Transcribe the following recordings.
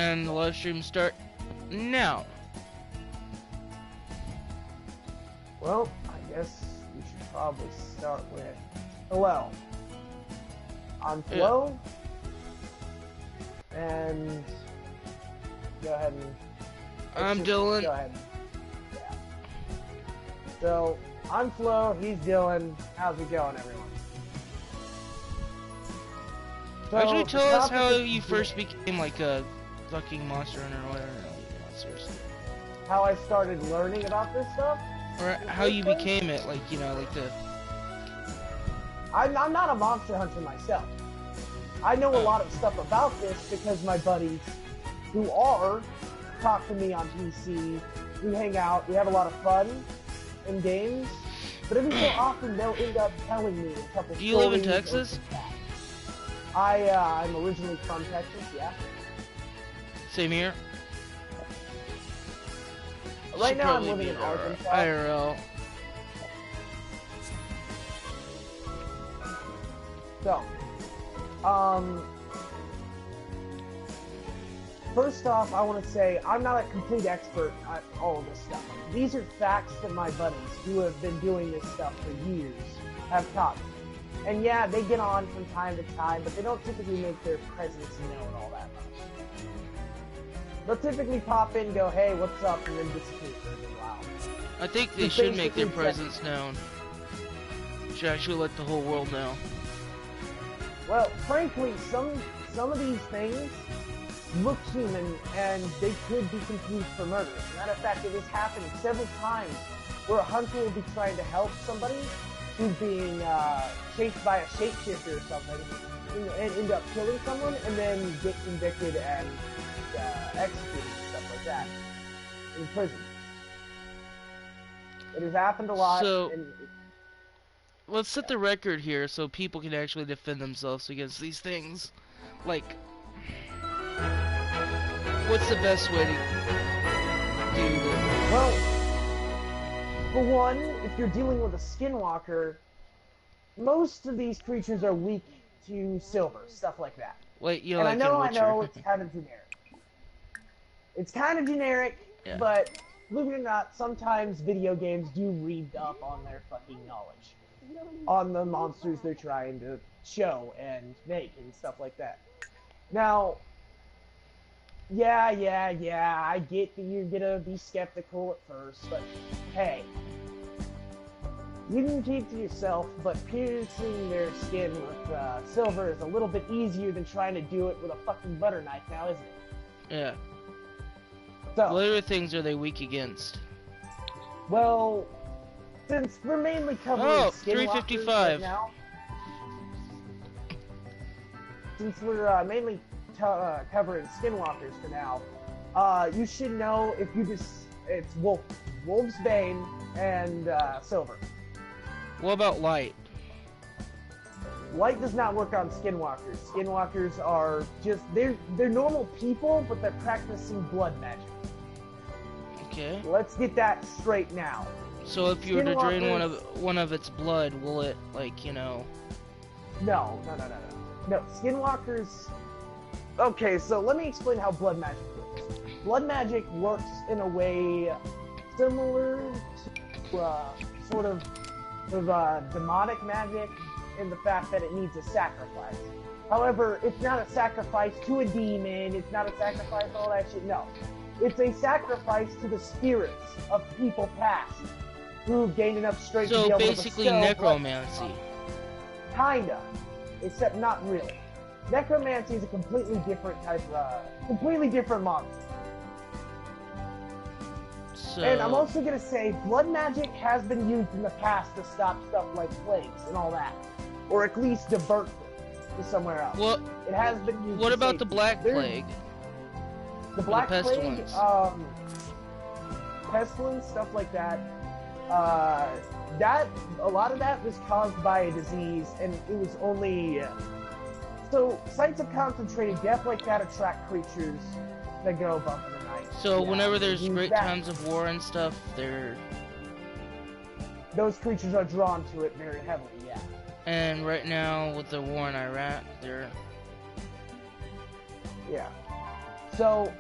And the live stream start now. Well, I guess we should probably start with hello. I'm Flo, and go ahead and. I'm Dylan. Go ahead. Yeah. So I'm Flo. He's Dylan. How's it going, everyone? So, actually, tell us how you first became like a fucking monster hunter or whatever. Seriously. How I started learning about this stuff? Or how you became it, like, you know, like the... I'm not a monster hunter myself. I know a lot of stuff about this because my buddies who are talk to me on PC, we hang out, we have a lot of fun in games, but every so often they'll end up telling me a couple stories. Do you live in Texas? I'm originally from Texas, yeah. Same here. Right now I'm living in Arkansas. IRL. So, first off, I want to say I'm not a complete expert at all of this stuff. These are facts that my buddies who have been doing this stuff for years have taught me. And yeah, they get on from time to time, but they don't typically make their presence known all that much. They'll typically pop in, go, hey, what's up, and then disappear for a little while. I think they should make their presence known. Should actually let the whole world know. Well, frankly, some of these things look human, and they could be confused for murder. As a matter of fact, it has happened several times where a hunter will be trying to help somebody who's being chased by a shapeshifter or something, and end up killing someone, and then get convicted and executed and stuff like that in prison. It has happened a lot. So, let's set the record here so people can actually defend themselves against these things. Like, what's the best way to do this? Well, for one, if you're dealing with a skinwalker, most of these creatures are weak to silver, stuff like that. Wait, you and like I know, it's kind of generic. It's kind of generic, yeah. But believe it or not, sometimes video games do read up on their fucking knowledge. On the monsters they're trying to show and make and stuff like that. Now, yeah, I get that you're gonna be skeptical at first, but hey, you can keep to yourself, but piercing their skin with silver is a little bit easier than trying to do it with a fucking butter knife now, isn't it? Yeah. So, what other things are they weak against? Well, since we're mainly covering skinwalkers right now, since we're mainly covering skinwalkers for now, you should know if you it's Wolf's Bane and silver. What about light? Light does not work on skinwalkers. Skinwalkers are just they're normal people, but they're practicing blood magic. Okay. Let's get that straight now. So if you were to drain one of its blood, will it, like, you know? No. Skinwalkers. Okay, so let me explain how blood magic works. Blood magic works in a way similar to sort of demonic magic in the fact that it needs a sacrifice. However, it's not a sacrifice to a demon. It's not a sacrifice to all that shit. No. It's a sacrifice to the spirits of people past who've gained enough strength to be able to bestow. So basically necromancy. Kinda. Except not really. Necromancy is a completely different type of, completely different monster. So... And I'm also gonna say, blood magic has been used in the past to stop stuff like plagues and all that. Or at least divert them to somewhere else. Well, it has been used. What about the Black Plague? The Black Plague, pestilence, stuff like that. A lot of that was caused by a disease, and it was only. So sites of concentrated death like that attract creatures that go bump in the night. So whenever there's great times of war and stuff, those creatures are drawn to it very heavily. Yeah. And right now with the war in Iraq, they're. Yeah. So,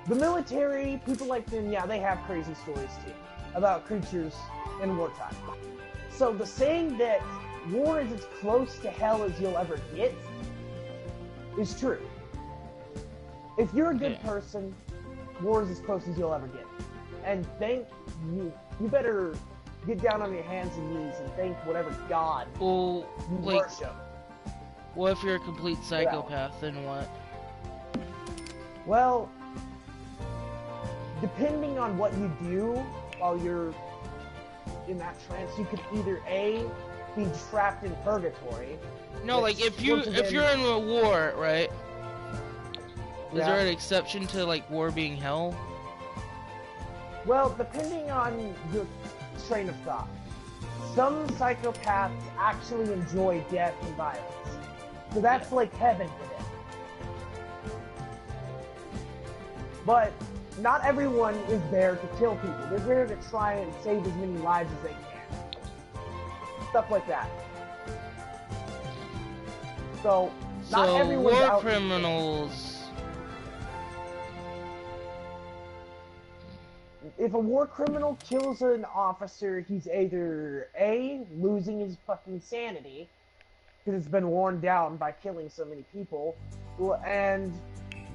the military, people like them, yeah, they have crazy stories too about creatures in wartime. So the saying that war is as close to hell as you'll ever get is true. If you're a good person, war is as close as you'll ever get. And you better get down on your hands and knees and thank whatever god Well, you like, worship. what if you're a complete psychopath, then what? Well, depending on what you do while you're in that trance, you could either A, be trapped in purgatory. No, like if you're in a war, right? Is there an exception to like war being hell? Well, depending on your train of thought. Some psychopaths actually enjoy death and violence. So that's like heaven for them. But not everyone is there to kill people. They're there to try and save as many lives as they can. Stuff like that. So, not everyone's war out criminals. If a war criminal kills an officer, he's either A, losing his fucking sanity, because it's been worn down by killing so many people, and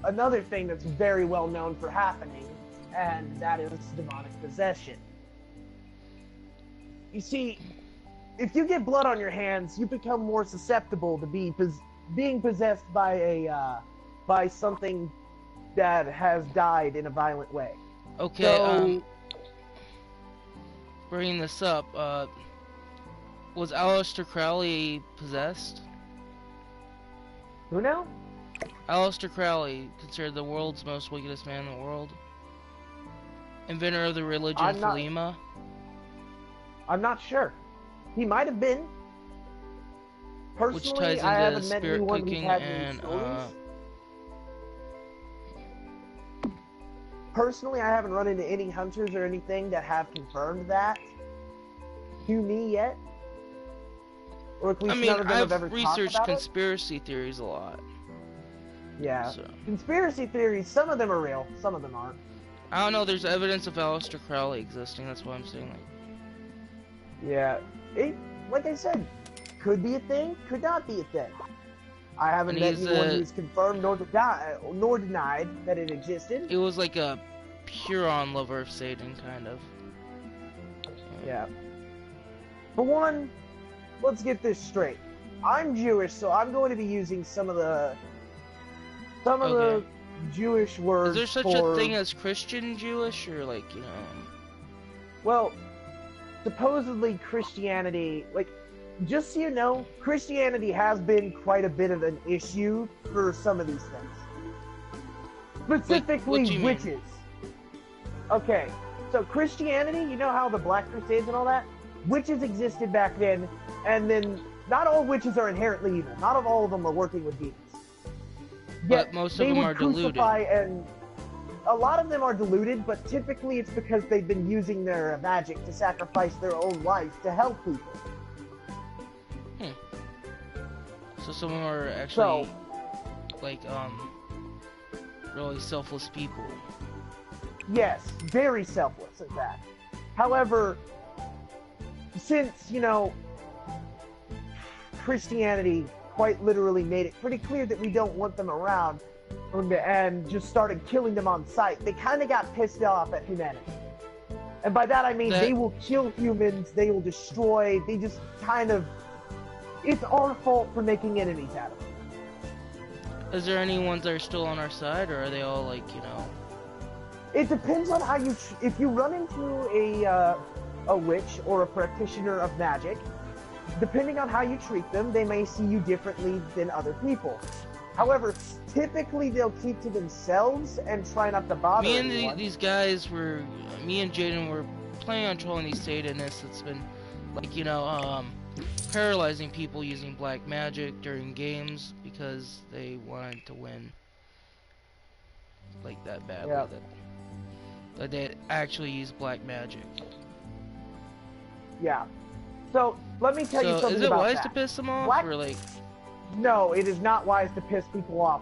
another thing that's very well known for happening, and that is demonic possession. You see, if you get blood on your hands, you become more susceptible to being possessed by something that has died in a violent way. Okay, So, bringing this up, was Aleister Crowley possessed? who now? Aleister Crowley, considered the world's most wickedest man in the world. Inventor of the religion Thelema. I'm not sure. He might have been. Personally, which ties I into haven't met spirit anyone who's cooking had and, these stories. Personally, I haven't run into any hunters or anything that have confirmed that to me yet. Or at least none of them have ever talked about it. I've researched conspiracy theories a lot. Yeah. So. Conspiracy theories, some of them are real, some of them aren't. I don't know, there's evidence of Aleister Crowley existing, that's why I'm saying like. Yeah. Like I said, could be a thing, could not be a thing. I haven't met anyone who's confirmed nor denied that it existed. It was like a Huron lover of Satan, kind of. Yeah. For one, let's get this straight. I'm Jewish, so I'm going to be using some of the Jewish words. Is there such a thing as Christian Jewish, or like, you know? Well, supposedly Christianity, like, just so you know, Christianity has been quite a bit of an issue for some of these things. Specifically, witches. Okay, so Christianity, you know how the Black Crusades and all that? Witches existed back then, and then not all witches are inherently evil. Not all of them are working with demons. But most of them are deluded. And a lot of them are deluded, but typically it's because they've been using their magic to sacrifice their own life to help people. So some of them are actually, like, really selfless people. Yes, very selfless at that. However, since, you know, Christianity quite literally made it pretty clear that we don't want them around and just started killing them on sight, they kind of got pissed off at humanity. And by that I mean they will kill humans, they will destroy, they just kind of... It's our fault for making enemies out of them. Is there any ones that are still on our side, or are they all like, you know? It depends on how you... If you run into a witch or a practitioner of magic, depending on how you treat them, they may see you differently than other people. However, typically they'll keep to themselves and try not to bother anyone. These guys were... Me and Jaden were planning on trolling these Satanists that's been, like, you know, paralyzing people using black magic during games because they wanted to win like that badly. Yeah. That they actually use black magic. Yeah. So let me tell you something about that. Is it wise to piss them off, or like? No, it is not wise to piss people off.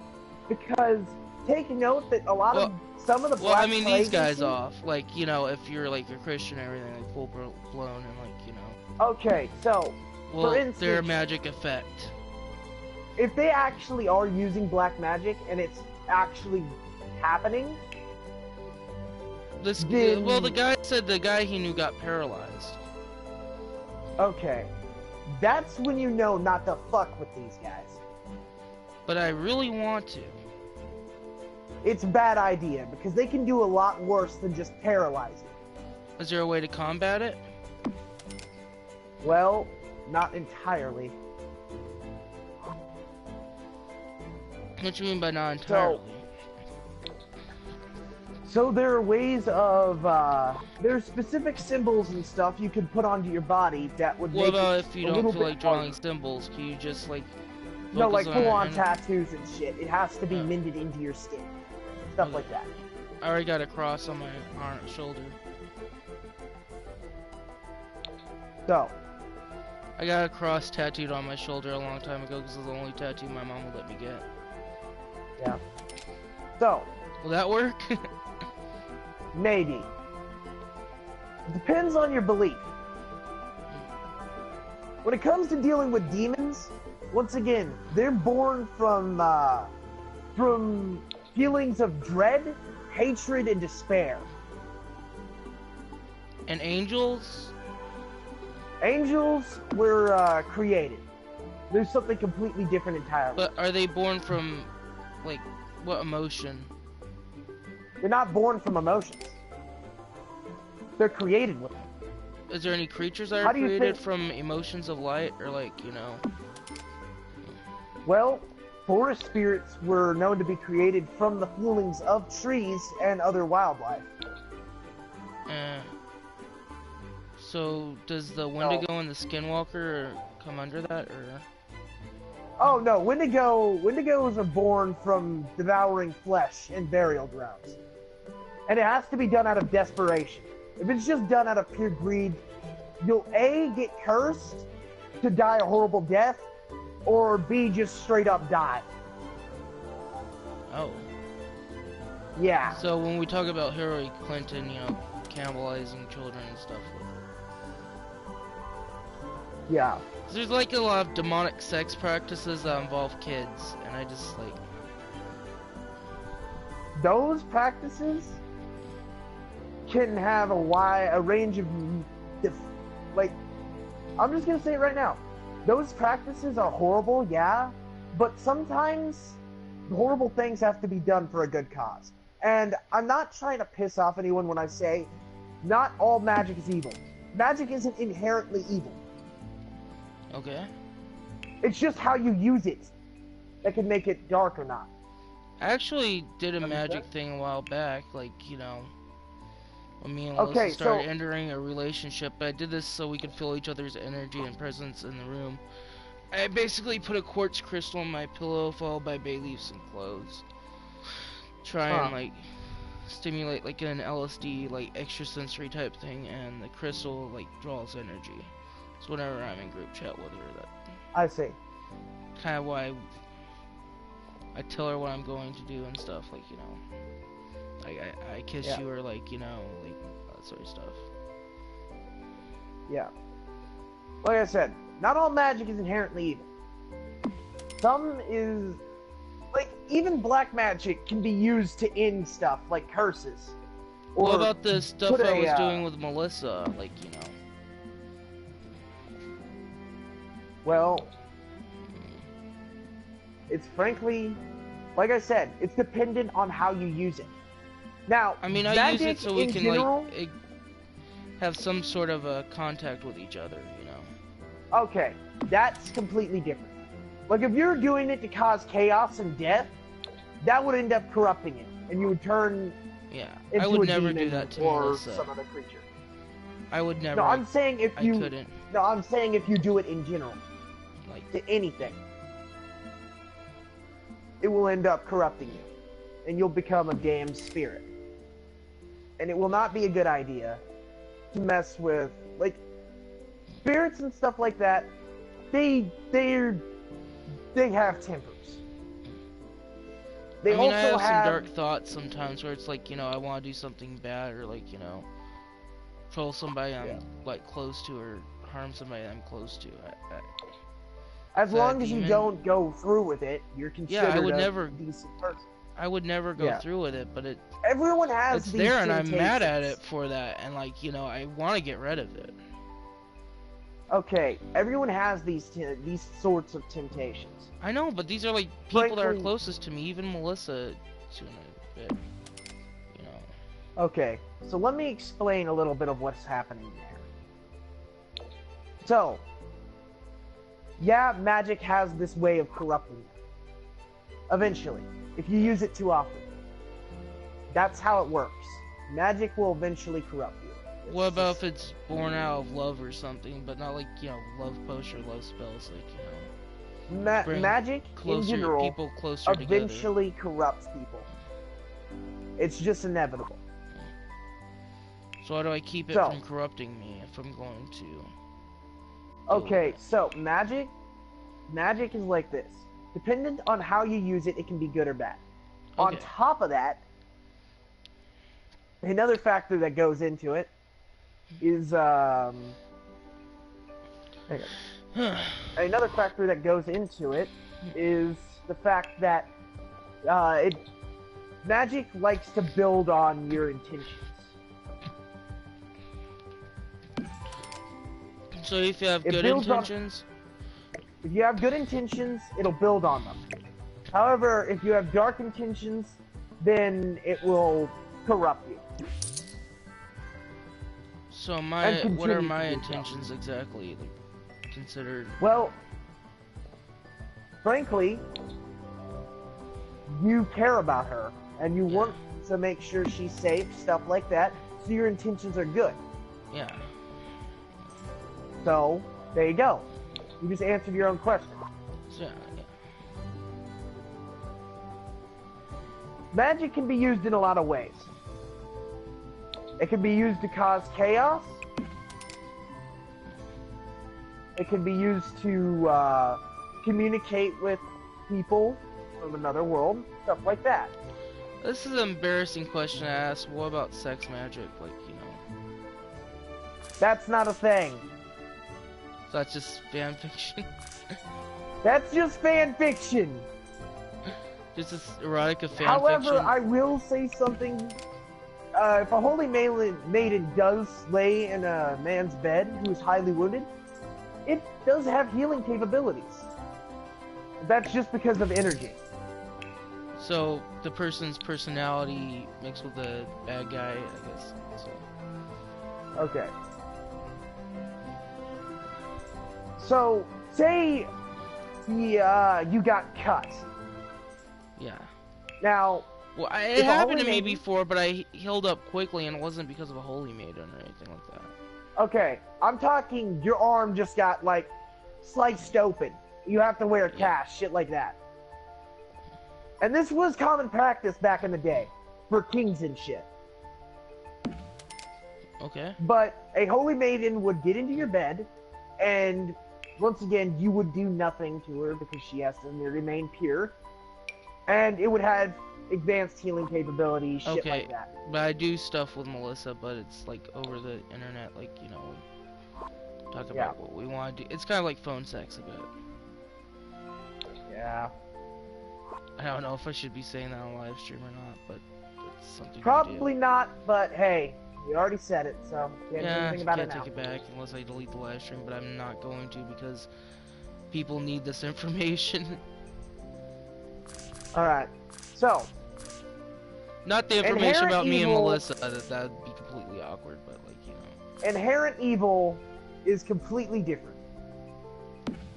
because take note that a lot of Well, some of the well, I Black mean, Plague these guys machines- off. Like, you know, if you're like a Christian and everything, like full blown and like, you know. Okay, so Well, for instance, their magic effect. if they actually are using black magic and it's actually happening, Well, the then guy said the guy he knew got paralyzed. okay, that's when you know not to fuck with these guys. But I really want to. It's a bad idea because they can do a lot worse than just paralyzing. Is there a way to combat it? Well, not entirely. What you mean by not entirely? So there are ways of, there's specific symbols and stuff you can put onto your body that would What make about it if you a don't little feel bit like drawing harder. symbols? Can you just like No, like focus full-on it? tattoos and shit. It has to be Oh. mended into your skin. Stuff Okay. like that. I already got a cross on my shoulder. So, I got a cross tattooed on my shoulder a long time ago because it's the only tattoo my mom would let me get. yeah. So, Will that work? maybe. Depends on your belief. When it comes to dealing with demons, once again, they're born from feelings of dread, hatred, and despair. And angels? Angels were created. There's something completely different entirely. But are they born from, like, what emotion? They're not born from emotions. They're created with them. Is there any creatures that How are do you created think- from emotions of light? Or, like, you know... Well, forest spirits were known to be created from the feelings of trees and other wildlife. So, does the Wendigo and the Skinwalker come under that, or...? Oh no, Wendigos are born from devouring flesh in burial grounds. And it has to be done out of desperation. If it's just done out of pure greed, you'll A, get cursed to die a horrible death, or B, just straight up die. Oh. Yeah. So, when we talk about Hillary Clinton, you know, cannibalizing children and stuff... Yeah. There's like a lot of demonic sex practices that involve kids, and I just like... Those practices can have a range of, like, I'm just gonna say it right now. Those practices are horrible, yeah, but sometimes horrible things have to be done for a good cause. And I'm not trying to piss off anyone when I say not all magic is evil. Magic isn't inherently evil. Okay. It's just how you use it that can make it dark or not. I actually did a magic that? thing a while back, like, you know, when me and Okay, Alyssa started so- entering a relationship, but I did this so we could feel each other's energy and presence in the room. I basically put a quartz crystal on my pillow, followed by bay leaves and cloves. Try and, like, stimulate, like, an LSD, like, extrasensory type thing, and the crystal, like, draws energy. So whenever I'm in group chat with her, that I see. kind of why I tell her what I'm going to do and stuff, like, you know, like I kiss Yeah. you, or like, you know, like that sort of stuff. Yeah. Like I said, not all magic is inherently evil. Some is... Like, even black magic can be used to end stuff, like curses. Or What about the stuff put I a, was doing with Melissa, like, you know? Well, it's frankly, like I said, it's dependent on how you use it. Now, I mean, I use magic it so we in can, general, like, have some sort of a contact with each other, you know? okay, that's completely different. Like, if you're doing it to cause chaos and death, that would end up corrupting it, and you would turn Yeah, into I would a never do demon that to or Melissa. some other creature. I would never. No, I'm saying if I you. couldn't. No, I'm saying if you do it in general, Like, to anything, it will end up corrupting you, and you'll become a damned spirit. And it will not be a good idea to mess with, like, spirits and stuff like that. They have tempers. they I mean, I also have some have dark thoughts sometimes where it's like, you know, I want to do something bad or like, you know, troll somebody I'm like close to or harm somebody I'm close to. as Is that a long as you demon? don't go through with it, you're Yeah, considered a decent person. I would never go Yeah. through with it, but Everyone has it's these there and I'm mad at temptations. it for that, and like, you know, I want to get rid of it. Okay, everyone has these sorts of temptations. I know, but these are like people that are Frankly, closest to me, even Melissa to a bit, you know. okay, so let me explain a little bit of what's happening there. So, yeah, magic has this way of corrupting you. Eventually, if you use it too often. That's how it works. Magic will eventually corrupt you. What about if it's born out of love or something, but not like, you know, love potion or love spells, like, you know. Magic, in general, people closer eventually together. corrupts people. It's just inevitable. So how do I keep it from corrupting me if I'm going to? Okay, so magic is like this. Dependent on how you use it, it can be good or bad. Okay. On top of that, another factor that goes into it is another factor that goes into it is the fact that magic likes to build on your intentions. So if you have good intentions? If you have good intentions, it'll build on them. However, if you have dark intentions, then it will corrupt you. So what are my intentions exactly considered? Well, frankly, you care about her, and you want to make sure she's safe, stuff like that, so your intentions are good. Yeah. So, there you go. You just answered your own question. Yeah. Magic can be used in a lot of ways. It can be used to cause chaos. It can be used to communicate with people from another world, stuff like that. This is an embarrassing question to ask. What about sex magic? Like, you know. That's not a thing. So that's just fan fiction? That's just fan fiction. Just this erotica fan However, fiction? I will say something. If a holy maiden does lay in a man's bed who is highly wounded, it does have healing capabilities. That's just because of energy. So the person's personality mixed with the bad guy, I guess. So. Okay. So, say you got cut. Yeah. Now, well, it happened to me before, but I healed up quickly, and it wasn't because of a holy maiden or anything like that. Okay, I'm talking your arm just got, like, sliced open. You have to wear a cast, shit like that. And this was common practice back in the day, for kings and shit. Okay. But a holy maiden would get into your bed, and once again, you would do nothing to her because she has to remain pure. And it would have advanced healing capabilities, shit like that. But I do stuff with Melissa, but it's like over the internet, like, you know, talk about what we want to do. It's kind of like phone sex a bit. Yeah. I don't know if I should be saying that on live stream or not, but it's something. Probably not, but hey, you already said it, so can't do anything about it now. Take it back unless I delete the live stream, but I'm not going to because people need this information. Alright, so. Not the information about me and Melissa, that would be completely awkward, but like, you know. Inherent evil is completely different.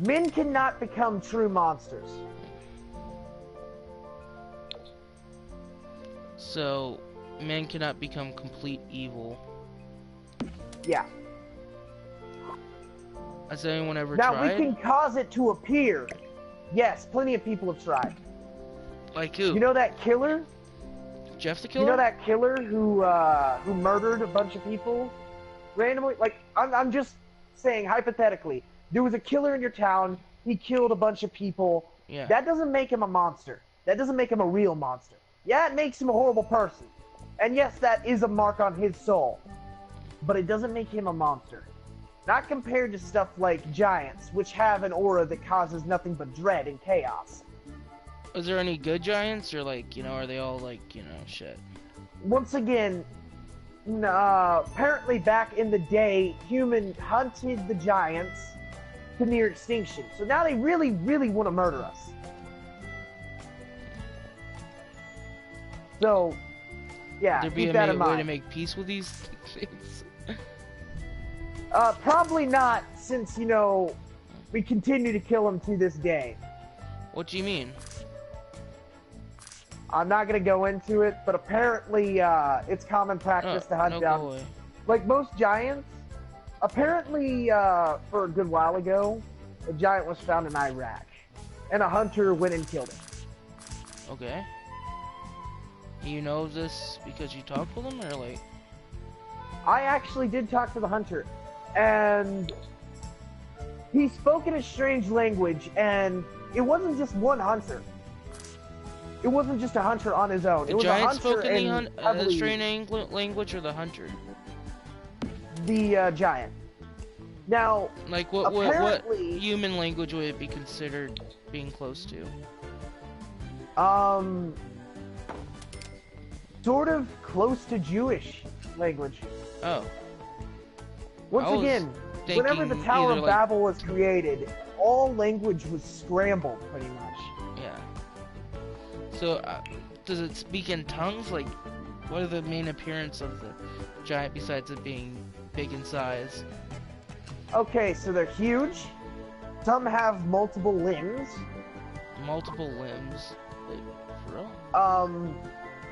Men cannot become true monsters. So, men cannot become complete evil. Yeah. Has anyone ever tried? Now, we can cause it to appear. Yes, plenty of people have tried. Like who? You know that killer? Jeff the Killer? You know that killer who murdered a bunch of people randomly? Like, I'm just saying, hypothetically, there was a killer in your town, he killed a bunch of people. Yeah. That doesn't make him a monster. That doesn't make him a real monster. Yeah, it makes him a horrible person. And yes, that is a mark on his soul. But it doesn't make him a monster. Not compared to stuff like giants, which have an aura that causes nothing but dread and chaos. Is there any good giants, or like, you know, are they all like, you know, shit? Once again, apparently back in the day, humans hunted the giants to near extinction. So now they really, really want to murder us. So, yeah, Would there be keep that in a way mind. to make peace with these things? Probably not, since, you know, we continue to kill them to this day. What do you mean? I'm not gonna go into it, but apparently, it's common practice to hunt no, down, go away. like most giants. Apparently, for a good while ago, a giant was found in Iraq, and a hunter went and killed it. Okay. You know this because you talked with him, or like? I actually did talk to the hunter, and he spoke in a strange language, and it wasn't just one hunter. It wasn't just a hunter on his own. The It was a giant hunter spoke in and the heavily- strange language, or the hunter? the giant. Now, Like what apparently- human language would it be considered being close to? Sort of close to Jewish language. Oh, Once I was again, whenever the thinking Tower either, of like- Babel was created, all language was scrambled, pretty much. yeah. So, does it speak in tongues? Like, what are the main appearance of the giant besides it being big in size? Okay, so they're huge. Some have multiple limbs. Multiple limbs? Like, for real?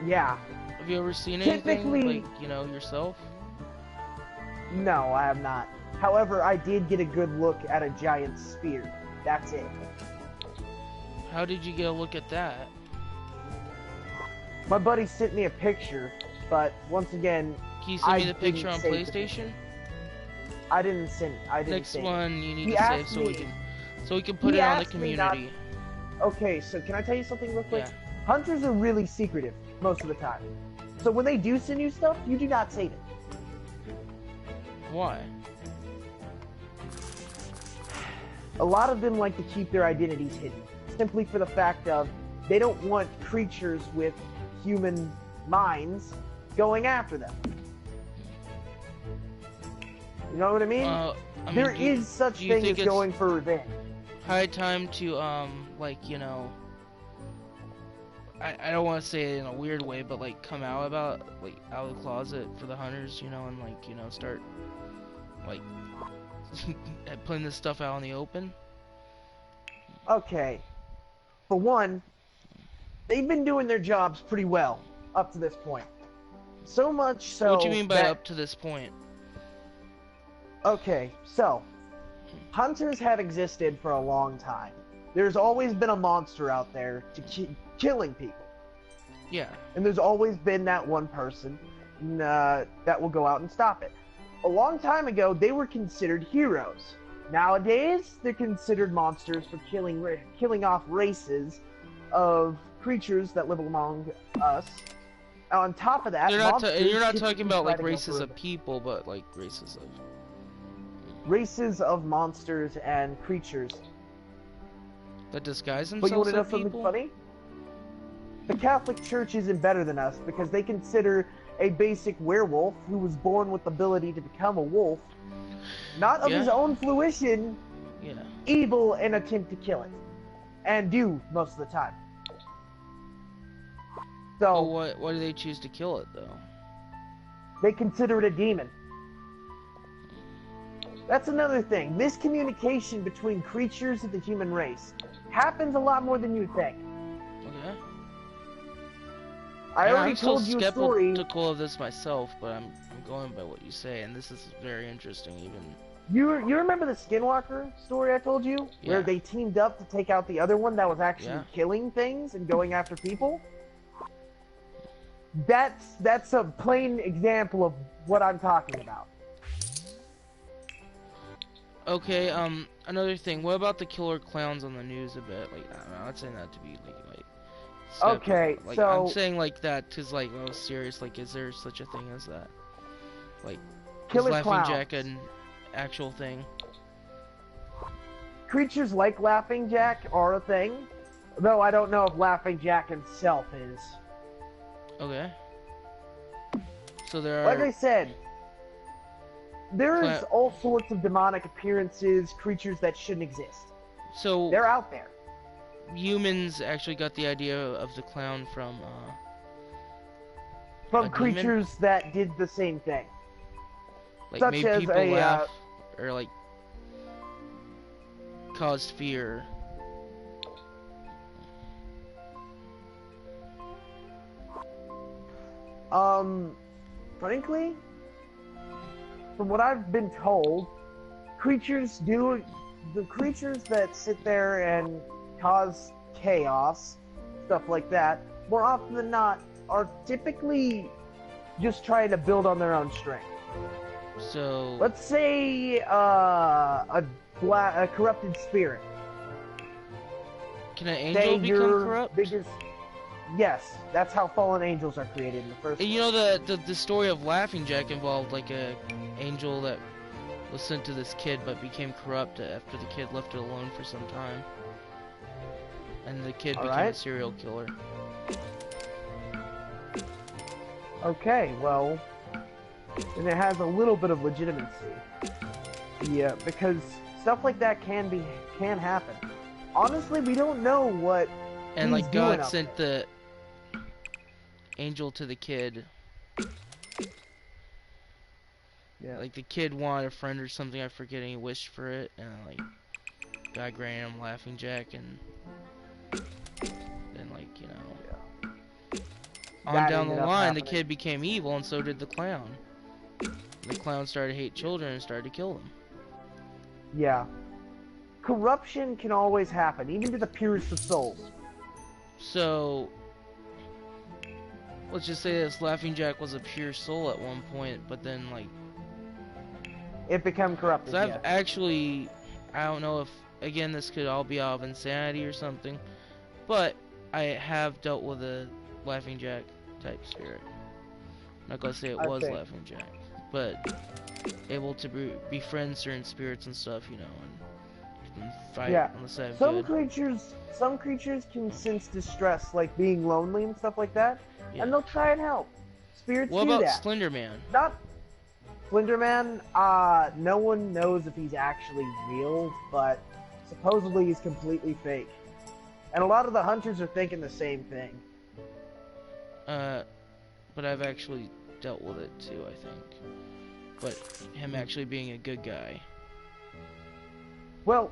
Yeah. Have you ever seen anything, Typically- like, you know, yourself? No, I have not. However, I did get a good look at a giant spear. That's it. How did you get a look at that? My buddy sent me a picture, but once again, Can you send I me the picture didn't on save the PlayStation? I didn't send. I didn't Next save it. one you need He to save asked so me- we can put he it on the asked me not- community. Okay, so can I tell you something real quick? Yeah. Hunters are really secretive most of the time. So when they do send you stuff, you do not save it. Why? A lot of them like to keep their identities hidden, simply for the fact of they don't want creatures with human minds going after them. You know what I mean? I mean, There is such do you thing think as it's going for revenge. high time to like, you know, I don't want to say it in a weird way, but like come out about like out of the closet for the hunters, you know, and like, you know, start like putting this stuff out in the open. Okay. For one, they've been doing their jobs pretty well up to this point. So much so What do you mean by that- up to this point? Okay, so hunters have existed for a long time. There's always been a monster out there to keep killing people, Yeah. and there's always been that one person that will go out and stop it. A long time ago, they were considered heroes. Nowadays, they're considered monsters for killing off races of creatures that live among us. On top of that, You're not monsters you're not typically talking about try like to go races for of people, but like races of races of monsters and creatures. that disguise But you want themselves to know as something people. funny? The Catholic Church isn't better than us because they consider a basic werewolf who was born with the ability to become a wolf, not of his Yeah. own fruition, Yeah. evil and attempt to kill it. And do most of the time. But So, why do they choose to kill it though? they consider it a demon. That's another thing. Miscommunication between creatures of the human race happens a lot more than you think. Okay. I And already I'm told so you a story. skeptical of this myself, but I'm going by what you say, and this is very interesting. Even You remember the Skinwalker story I told you? Where Yeah. they teamed up to take out the other one that was actually Yeah. killing things and going after people? That's a plain example of what I'm talking about. okay. Another thing. What about the killer clowns on the news a bit? Like, I don't know. I'd say not to be like Okay, Like, so I'm saying like that because, like, I was serious. Like, is there such a thing as that? Like, is killer Laughing clowns. Jack an actual thing? Creatures like Laughing Jack are a thing, though I don't know if Laughing Jack himself is. Okay. So there are. Like I said, there's all sorts of demonic appearances, creatures that shouldn't exist. So they're out there. Humans actually got the idea of the clown from creatures that did the same thing. Like, Such made as people a, laugh, or like caused fear. Frankly, from what I've been told, the creatures that sit there and cause chaos, stuff like that, more often than not, are typically just trying to build on their own strength. So let's say a corrupted spirit. Can an angel become corrupt? Yes, that's how fallen angels are created in the first place. You know, the story of Laughing Jack involved like a angel that was sent to this kid but became corrupt after the kid left it alone for some time. And the kid became a serial killer. Okay, well, and it has a little bit of legitimacy. Yeah, because stuff like that can happen. Honestly, we don't know what and like God sent the angel to the kid. Yeah. Like the kid wanted a friend or something, I forget, and he wished for it, and like God granted him Laughing Jack, and then, like, you know, on down the line, the kid became evil, and so did the clown. The clown started to hate children and started to kill them. Yeah. Corruption can always happen, even to the purest of souls. So, let's just say this: Laughing Jack was a pure soul at one point, but then, like, it became corrupted. So I've actually, I don't know if, again, this could all be out of insanity or something, but I have dealt with a Laughing Jack type spirit. I'm not gonna say it was Laughing Jack, but able to befriend certain spirits and stuff, you know, and fight on the side of good. Some creatures can sense distress, like being lonely and stuff like that, and they'll try and help. Spirits do that. What about Slender Man? Not Slender Man, no one knows if he's actually real, but supposedly he's completely fake. And a lot of the hunters are thinking the same thing. But I've actually dealt with it too, I think. But him actually being a good guy. Well,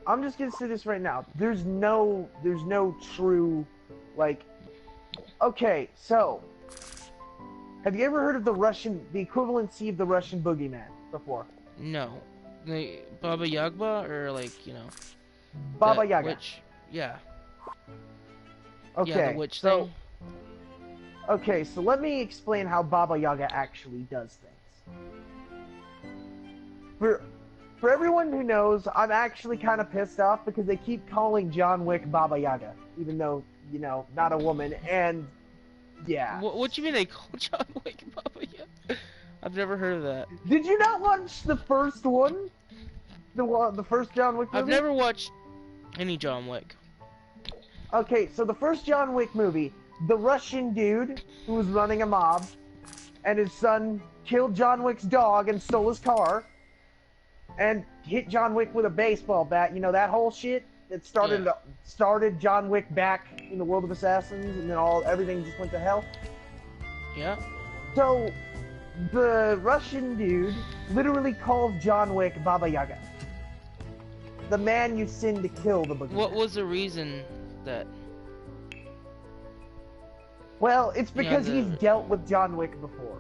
I'm just gonna say this right now. There's no true, like, okay, so have you ever heard of the equivalency of the Russian boogeyman before? No. The Baba Yaga, or, like, you know, Baba Yaga. Witch. Yeah. Okay. Yeah, the witch thing. Okay, so let me explain how Baba Yaga actually does things. For everyone who knows, I'm actually kind of pissed off because they keep calling John Wick Baba Yaga, even though, you know, not a woman, and yeah. What do you mean they call John Wick Baba Yaga? I've never heard of that. Did you not watch the first one? The first John Wick movie? I've never watched any John Wick. Okay, so the first John Wick movie, the Russian dude who was running a mob, and his son killed John Wick's dog and stole his car, and hit John Wick with a baseball bat. You know, that whole shit that started John Wick back in the world of assassins, and then everything just went to hell. Yeah. So, the Russian dude literally calls John Wick Baba Yaga. The man you send to kill the boogeyman. What was the reason that... Well, it's because he's dealt with John Wick before.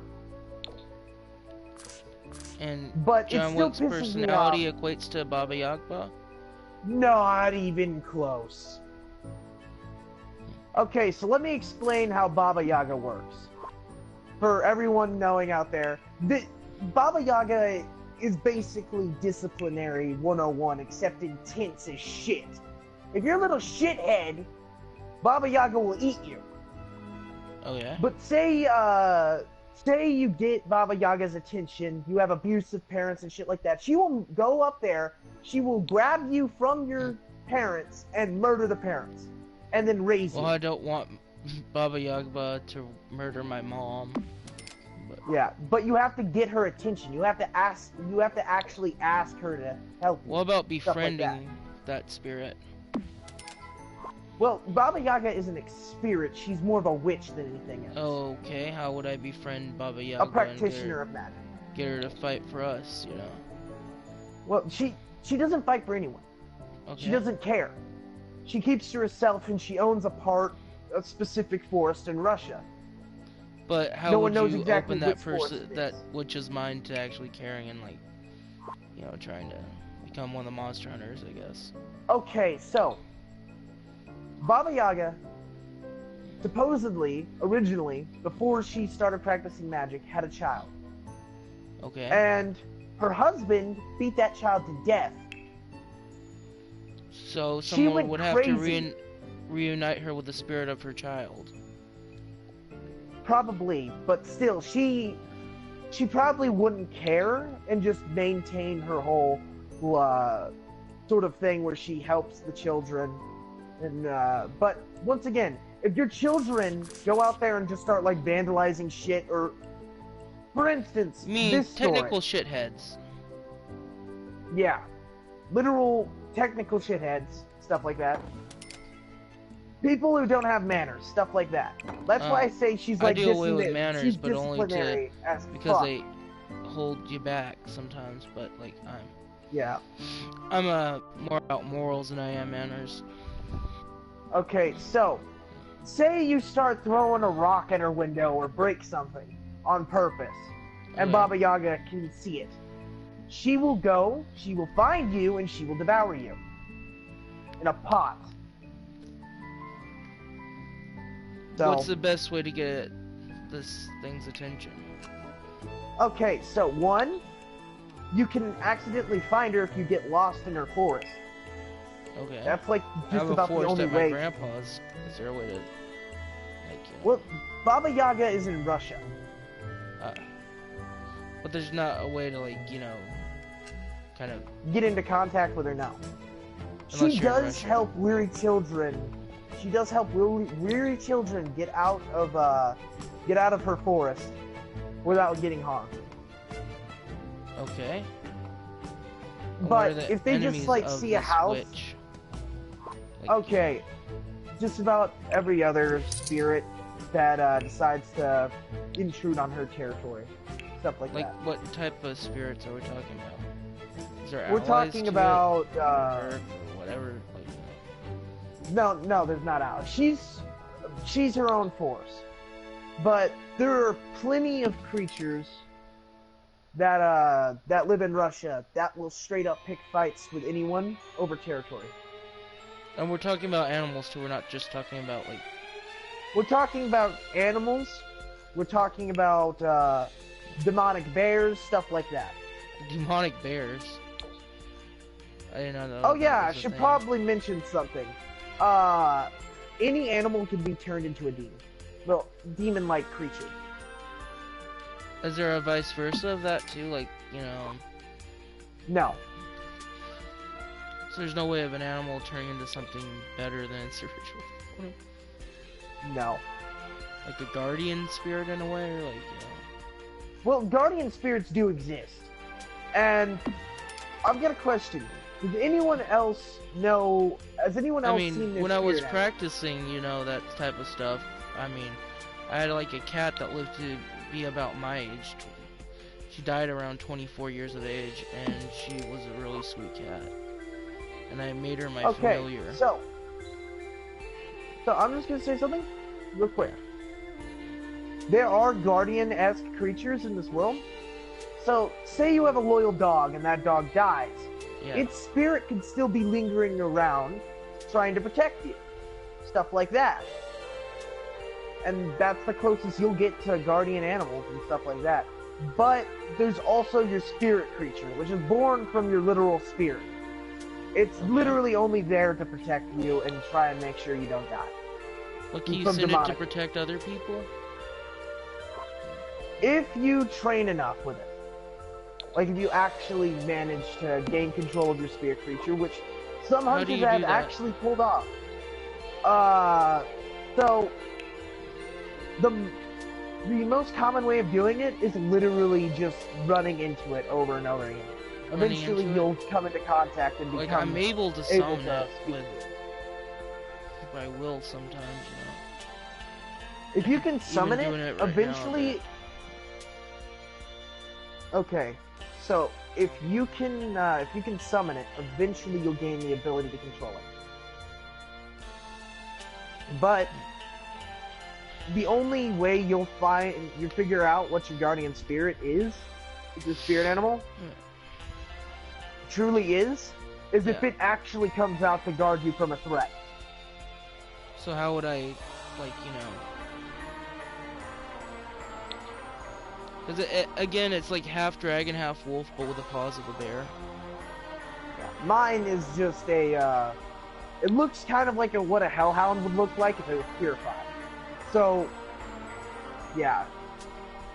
And but John Wick's personality equates to Baba Yaga? Not even close. Okay, so let me explain how Baba Yaga works. For everyone knowing out there, Baba Yaga is basically disciplinary 101, except intense as shit. If you're a little shithead, Baba Yaga will eat you. Oh yeah. But say you get Baba Yaga's attention, you have abusive parents and shit like that. She will go up there, she will grab you from your parents and murder the parents, and then raise you. Well, I don't want Baba Yaga to murder my mom. Yeah, but you have to get her attention. You have to actually ask her to help you. What about Stuff like befriending that spirit? Well, Baba Yaga isn't a spirit. She's more of a witch than anything else. Okay, how would I befriend Baba Yaga? A practitioner of magic. Get her to fight for us, you know. Well, she doesn't fight for anyone. Okay. She doesn't care. She keeps to herself, and she owns a specific forest in Russia. But how would you open that witch's mind to actually caring and, like, you know, trying to become one of the monster hunters, I guess? Okay, so Baba Yaga, supposedly, originally, before she started practicing magic, had a child. Okay. And her husband beat that child to death. So someone would have to reunite her with the spirit of her child. Probably, but still, she probably wouldn't care and just maintain her whole sort of thing where she helps the children. And but once again, if your children go out there and just start like vandalizing shit, or for instance, this technical shitheads. Yeah, literal technical shitheads, stuff like that. People who don't have manners, stuff like that. That's why I say she's like I do away with manners, she's but only because they hold you back sometimes. But like I'm more about morals than I am manners. Okay, so say you start throwing a rock at her window or break something on purpose, and Baba Yaga can see it. She will go, she will find you, and she will devour you in a pot. So, what's the best way to get this thing's attention? Okay, so one, you can accidentally find her if you get lost in her forest. Okay. That's like just about the only way. My grandpa's. Is there a way to, like, Well, Baba Yaga is in Russia. But there's not a way to, like, you know, kind of get into contact with her now. She does help weary children. She does help weary children get out of her forest without getting harmed. Okay. But if they just like see a house, okay, just about every other spirit that decides to intrude on her territory, stuff like that. Like what type of spirits are we talking about? Is there We're talking about or whatever. No, there's not out. She's her own force, but there are plenty of creatures that live in Russia that will straight up pick fights with anyone over territory. And we're talking about animals too. We're not just talking about like. We're talking about animals. We're talking about demonic bears, stuff like that. Demonic bears. I didn't know that. Oh yeah, I should probably mention something. Any animal can be turned into a demon. Well, demon-like creature. Is there a vice versa of that too? Like, you know... No. So there's no way of an animal turning into something better than its original form? No. Like a guardian spirit in a way, or like, you know... Well, guardian spirits do exist. And I've got a question. Does anyone else know? Has anyone else seen this? When I was practicing, you know, that type of stuff, I mean, I had like a cat that lived to be about my age. She died around 24 years of age, and she was a really sweet cat. And I made her my familiar. So I'm just gonna say something real quick. There are guardian-esque creatures in this world. So, say you have a loyal dog and that dog dies. Yeah. Its spirit could still be lingering around, trying to protect you. Stuff like that. And that's the closest you'll get to guardian animals and stuff like that. But there's also your spirit creature, which is born from your literal spirit. It's literally only there to protect you and try and make sure you don't die. Like, can you from send it to demonic. protect other people? If you train enough with it. Like if you actually manage to gain control of your spirit creature, which some How do hunters you have do that? actually pulled off. So the most common way of doing it is literally just running into it over and over again. Running Eventually, into it? you'll come into contact and Like, become I'm able to able summon to it speak. with by will sometimes, you know. If you can summon it, doing it right now, eventually. Okay, so if you can summon it, eventually you'll gain the ability to control it. But the only way you'll figure out what your guardian spirit is your spirit animal, truly is if it actually comes out to guard you from a threat. So how would I, like, you know... Because, again, it's like half dragon, half wolf, but with the paws of a bear. Yeah. Mine is just a, it looks kind of like what a hellhound would look like if it was purified. So, yeah.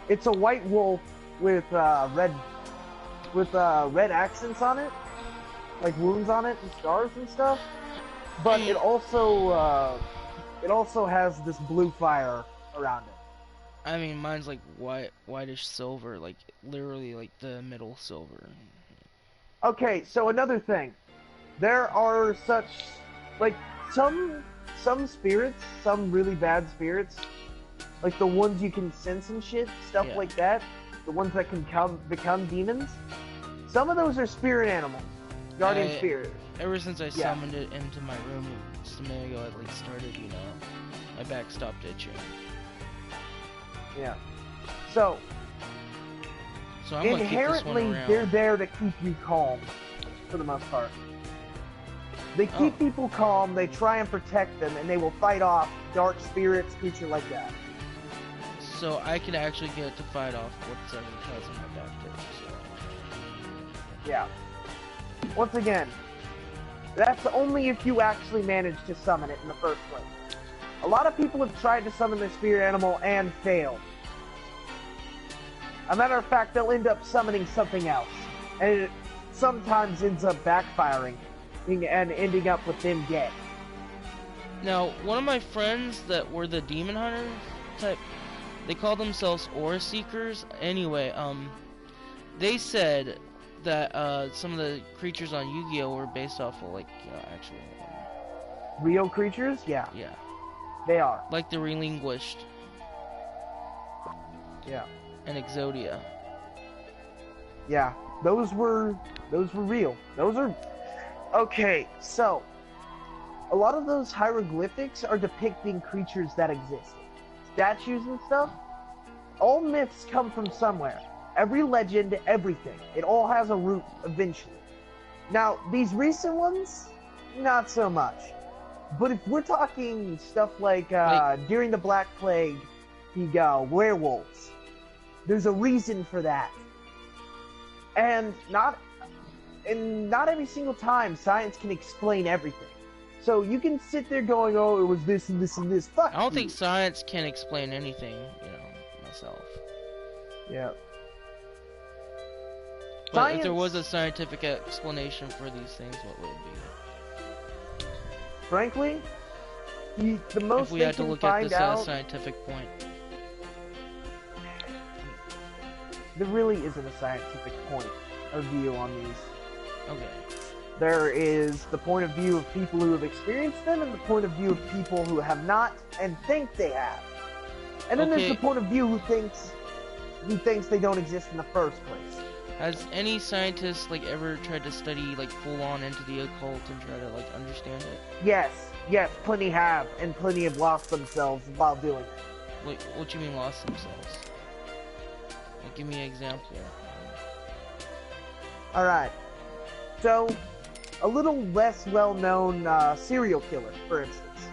It's a white wolf with, red accents on it. Like wounds on it and scars and stuff. But it also has this blue fire around it. I mean, mine's like whitish silver, like literally like the middle silver. Okay, so another thing. There are such, like, some spirits, some really bad spirits, like the ones you can sense and shit, stuff like that, the ones that can become demons, some of those are spirit animals, guardian spirit. Ever since I summoned it into my room just a minute ago, I like started, you know, my back stopped itching. Yeah. So I'm inherently, they're there to keep you calm, for the most part. They keep people calm, they try and protect them, and they will fight off dark spirits, creatures like that. So I can actually get it to fight off whatever has in my back too, so... Yeah. Once again, that's only if you actually manage to summon it in the first place. A lot of people have tried to summon their spirit animal and failed. As a matter of fact, they'll end up summoning something else. And it sometimes ends up backfiring and ending up with them dead. Now, one of my friends that were the demon hunter type, they call themselves aura seekers. Anyway, they said that some of the creatures on Yu-Gi-Oh were based off of, like, you know, actual real creatures? Yeah. Yeah. They are. Like the Relinquished. Yeah. And Exodia. Yeah. Those were real. Those are... Okay, so... A lot of those hieroglyphics are depicting creatures that exist. Statues and stuff. All myths come from somewhere. Every legend, everything. It all has a root eventually. Now, these recent ones, not so much. But if we're talking stuff like during the Black Plague, the werewolves, there's a reason for that. And not every single time science can explain everything. So you can sit there going, oh, it was this and this and this. Fuck I don't think science can explain anything, you know, myself. Yeah. But Science... if there was a scientific explanation for these things, what would it be? Frankly, the most if we they had to can look find at this out... at a scientific point. There really isn't a scientific point of view on these. Okay. There is the point of view of people who have experienced them, and the point of view of people who have not and think they have. And then there's the point of view who thinks they don't exist in the first place. Has any scientist like ever tried to study like full on into the occult and try to like understand it? Yes, plenty have, and plenty have lost themselves while doing it. Wait, what do you mean lost themselves? Like, give me an example. Alright, so a little less well-known serial killer, for instance.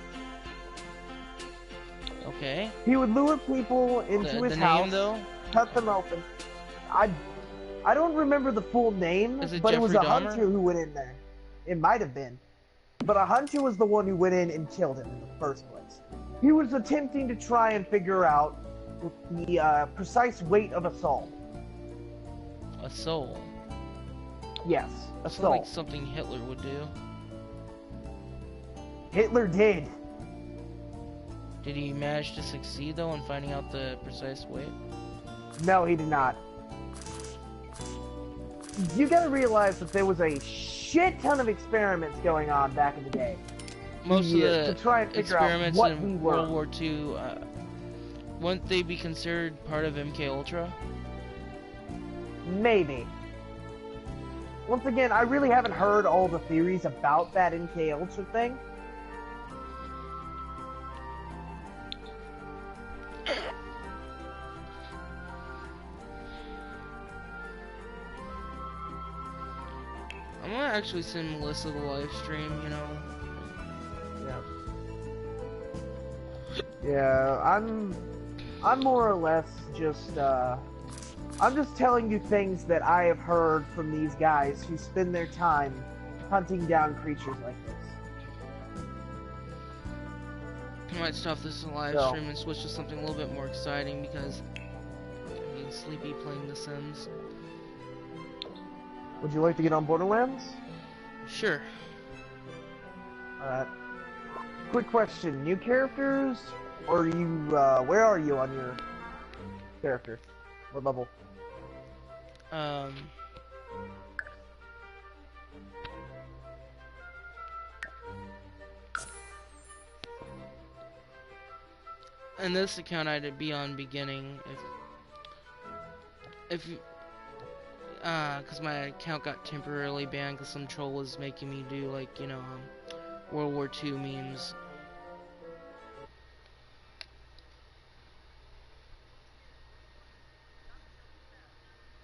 Okay. He would lure people into his house, name, though? cut them open. I don't remember the full name, but it was a hunter who went in there. It might have been. But a hunter was the one who went in and killed him in the first place. He was attempting to try and figure out the precise weight of a soul. A soul. Yes, a Sounds soul. like something Hitler would do. Hitler did. Did he manage to succeed though in finding out the precise weight? No, he did not. You gotta realize that there was a shit ton of experiments going on back in the day. Most of the to try and figure out experiments what in we were. World War II, wouldn't they be considered part of MK Ultra? Maybe. Once again, I really haven't heard all the theories about that MK Ultra thing. I'm gonna actually send Melissa the live stream, you know. Yeah, I'm more or less just I'm just telling you things that I have heard from these guys who spend their time hunting down creatures like this. I might stop this live stream and switch to something a little bit more exciting because I'm getting sleepy playing The Sims. Would you like to get on Borderlands? Sure. Alright. Quick question, new characters? Or you, where are you on your character? What level? And this account I'd be on beginning if cause my account got temporarily banned cause some troll was making me do like, you know, World War II memes